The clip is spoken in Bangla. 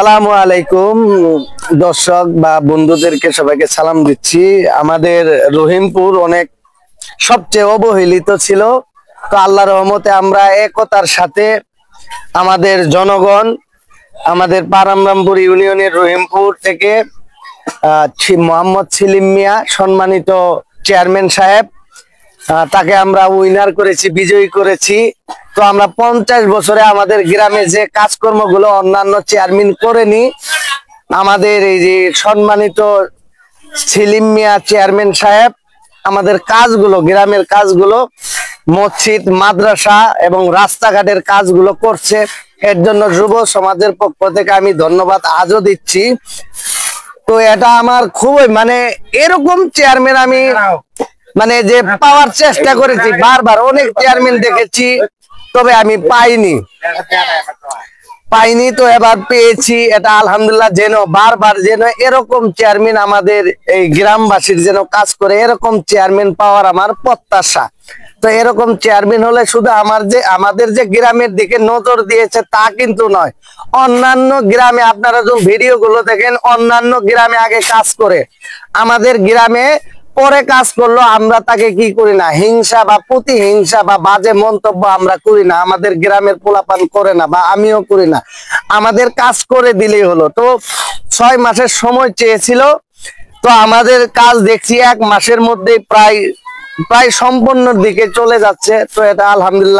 আসসালামু আলাইকুম দর্শক বা বন্ধুদেরকে সবাইকে সালাম দিচ্ছি। আমাদের রহিমপুর অনেক সবচেয়ে অবহেলিত ছিল, তো আল্লাহর রহমতে আমরা একতার সাথে আমাদের জনগণ, আমাদের পারামরামপুর ইউনিয়নের রহিমপুর থেকে মোহাম্মদ সেলিম মিয়া সম্মানিত চেয়ারম্যান সাহেব, তাকে আমরা উইনার করেছি, বিজয়ী করেছি। তো আমরা 50 বছরে আমাদের গ্রামে যে কাজকর্মগুলো অন্যান্য চেয়ারম্যান করেনি, আমাদের এই যে সম্মানিত সেলিম মিয়া চেয়ারম্যান সাহেব আমাদের কাজগুলো, গ্রামের কাজগুলো, মসজিদ, মাদ্রাসা এবং রাস্তাঘাটের কাজগুলো করছে। এর জন্য যুব সমাজের পক্ষ থেকে আমি ধন্যবাদ আজও দিচ্ছি। তো এটা আমার খুবই এরকম চেয়ারম্যান আমি যে পাওয়ার চেষ্টা করেছি, বারবার অনেক চেয়ারম্যান দেখেছি, তবে আমি পাইনি। তো এবার পেয়েছি, এটা আলহামদুলিল্লাহ। যেন বারবার যেন এরকম চেয়ারম্যান আমাদের এই গ্রামবাসীর যেন কাজ করে, এরকম চেয়ারম্যান পাওয়ার আমার প্রত্যাশা। তো এরকম চেয়ারম্যান হলে শুধু আমাদের যে গ্রামের দিকে নজর দিয়েছে তা কিন্তু নয়, অন্যান্য গ্রামে আপনারা যখন ভিডিও গুলো দেখেন, অন্যান্য গ্রামে আগে কাজ করে আমাদের গ্রামে পরে কাজ করলো, আমরা তাকে কি করি না, হিংসা বা প্রতিহিংসা বা বাজে মন্তব্য আমরা করি না। আমাদের গ্রামের পোলাপান করে না, বা আমিও করি না। আমাদের কাজ করে দিলেই হলো। তো 6 মাসের সময় চেয়েছিল, তো আমাদের কাজ দেখছি 1 মাসের মধ্যে প্রায় সম্পূর্ণ দিকে চলে যাচ্ছে। তো এটা আলহামদুলিল্লাহ।